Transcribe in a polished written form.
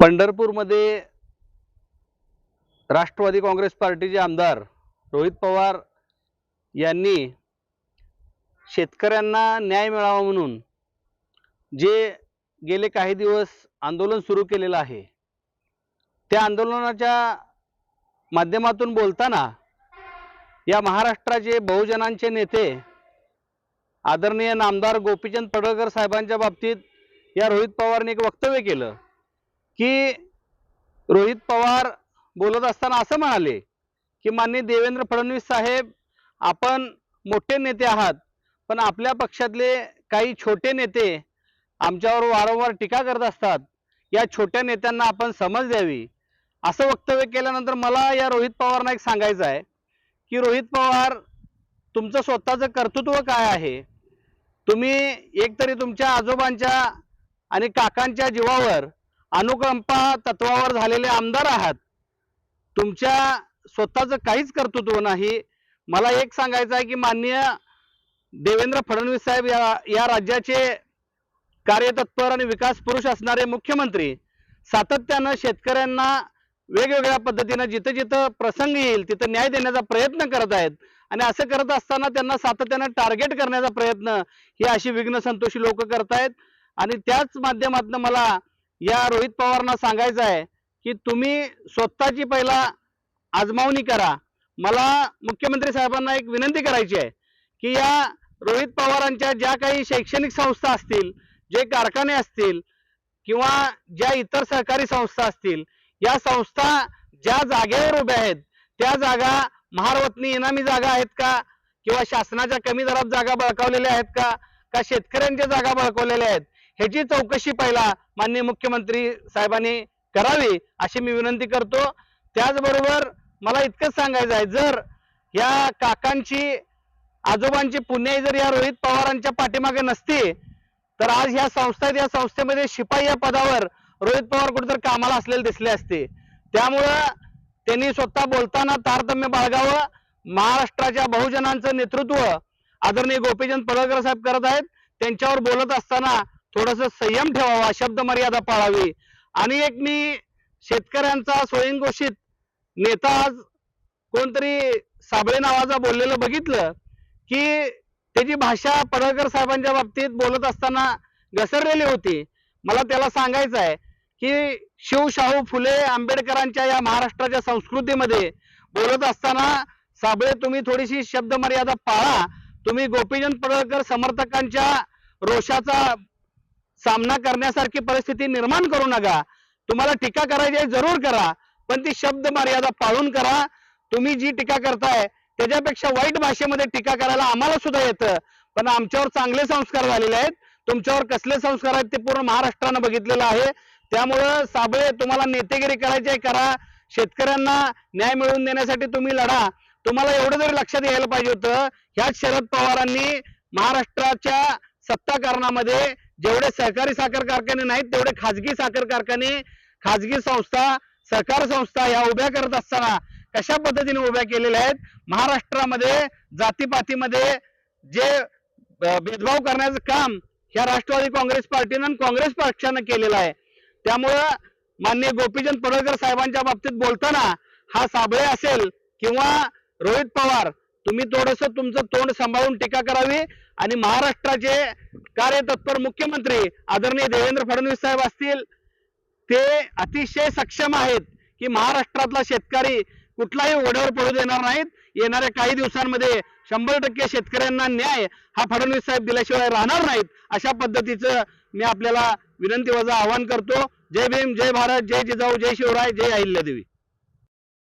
पंढरपूरमध्ये राष्ट्रवादी काँग्रेस पार्टीचे आमदार रोहित पवार यांनी शेतकऱ्यांना न्याय मिळावा म्हणून जे गेले काही दिवस आंदोलन सुरू केलेलं आहे, त्या आंदोलनाच्या माध्यमातून बोलताना या महाराष्ट्राचे बहुजनांचे नेते आदरणीय नामदार गोपीचंद पडळकर साहेबांच्या बाबतीत या रोहित पवारने एक वक्तव्य केलं की रोहित पवार बोलत असताना असं म्हणाले की माननीय देवेंद्र फडणवीस साहेब, आपण मोठे नेते आहात, पण आपल्या पक्षातले काही छोटे नेते आमच्यावर वारंवार टीका करत असतात, या छोट्या नेत्यांना आपण समज द्यावी. असं वक्तव्य केल्यानंतर मला या रोहित पवारांना एक सांगायचं आहे की रोहित पवार, तुमचं स्वतःचं कर्तृत्व काय आहे? तुम्ही एकतरी तुमच्या आजोबांच्या आणि काकांच्या जीवावर अनुकंपा तत्वावर झालेले आमदार आहात. तुमच्या स्वतःचं काहीच कर्तृत्व नाही. मला एक सांगायचं आहे की माननीय देवेंद्र फडणवीस साहेब या राज्याचे कार्यतत्पर आणि विकास पुरुष असणारे मुख्यमंत्री सातत्यानं शेतकऱ्यांना वेगवेगळ्या पद्धतीनं जिथं जिथं प्रसंग येईल तिथं न्याय देण्याचा प्रयत्न करत आहेत, आणि असं करत असताना त्यांना सातत्यानं टार्गेट करण्याचा प्रयत्न ही अशी विघ्न संतोषी लोक करतायत. आणि त्याच माध्यमातून मला या रोहित पवारांना सांगायचं आहे की तुम्ही स्वतःची पहिला आजमावणी करा. मला मुख्यमंत्री साहेबांना एक विनंती करायची आहे की या रोहित पवारांच्या ज्या काही शैक्षणिक संस्था असतील, जे कारखाने असतील किंवा ज्या इतर सहकारी संस्था असतील, या संस्था ज्या जागेवर उभ्या आहेत त्या जागा महारवतनी इनामी जागा आहेत का, किंवा शासनाच्या कमी दरात जागा बळकावलेल्या आहेत का शेतकऱ्यांच्या जागा बळकावलेल्या आहेत, ह्याची चौकशी पहिला माननीय मुख्यमंत्री साहेबांनी करावी अशी मी विनंती करतो. त्याचबरोबर मला इतकंच सांगायचं आहे, जर या काकांची आजोबांची पुण्याई जर या रोहित पवारांच्या पाठीमागे नसती तर आज ह्या संस्थेमध्ये शिपाई या पदावर रोहित पवार कुठेतरी कामाला असलेले दिसले असते. त्यामुळं त्यांनी स्वतः बोलताना तारतम्य बाळगावं. महाराष्ट्राच्या बहुजनांचं नेतृत्व आदरणीय गोपीचंद पडळकर साहेब करत आहेत, त्यांच्यावर बोलत असताना थोडंसं संयम ठेवावा, शब्द मर्यादा पाळावी. आणि एक मी शेतकऱ्यांचा स्वयंघोषित नेता आज कोणतरी साबळे नावाचा बोललेलं बघितलं की त्याची भाषा पडळकर साहेबांच्या बाबतीत बोलत असताना घसरलेली होती. मला त्याला सांगायचं आहे की शिवशाहू फुले आंबेडकरांच्या या महाराष्ट्राच्या संस्कृतीमध्ये बोलत असताना साबळे, तुम्ही थोडीशी शब्द मर्यादा पाळा. तुम्ही गोपीचंद पडळकर समर्थकांच्या रोषाचा सामना करण्यासारखी परिस्थिती निर्माण करू नका. तुम्हाला टीका करायची आहे जरूर करा, पण ती शब्द मर्यादा पाळून करा. तुम्ही जी टीका करताय त्याच्यापेक्षा वाईट भाषेमध्ये टीका करायला आम्हाला सुद्धा येतं, पण आमच्यावर चांगले संस्कार झालेले आहेत. तुमच्यावर कसले संस्कार आहेत ते पूर्ण महाराष्ट्रानं बघितलेलं आहे. त्यामुळं साबळे, तुम्हाला नेतेगिरी करायची आहे करा, शेतकऱ्यांना न्याय मिळवून देण्यासाठी तुम्ही लढा. तुम्हाला एवढं जरी लक्षात यायला पाहिजे होतं, ह्याच शरद पवारांनी महाराष्ट्राच्या सत्ताकारणामध्ये जेवढे सहकारी साखर कारखाने नाहीत तेवढे खाजगी साखर कारखाने, खाजगी संस्था, सहकार संस्था ह्या उभ्या करत असताना कशा पद्धतीने उभ्या केलेल्या आहेत. महाराष्ट्रामध्ये जातीपातीमध्ये जे भेदभाव करण्याचं काम ह्या राष्ट्रवादी काँग्रेस पार्टीनं आणि काँग्रेस पक्षानं केलेलं आहे. त्यामुळं माननीय गोपीचंद पडळकर साहेबांच्या बाबतीत बोलताना हा साबळे असेल किंवा रोहित पवार, तुम्ही थोडंसं तुमचं तोंड सांभाळून टीका करावी. आणि महाराष्ट्राचे कार्यतत्पर मुख्यमंत्री आदरणीय देवेंद्र फडणवीस साहेब असतील, ते अतिशय सक्षम आहेत की महाराष्ट्रातला शेतकरी कुठलाही ओढ्यावर पडू देणार नाहीत. येणाऱ्या काही दिवसांमध्ये 100% शेतकऱ्यांना न्याय हा फडणवीस साहेब दिल्याशिवाय राहणार नाहीत. अशा पद्धतीचं मी आपल्याला विनंती वजा आवाहन करतो. जय भीम, जय भारत, जय जिजाऊ, जय शिवराय, जय अहिल्यादेवी.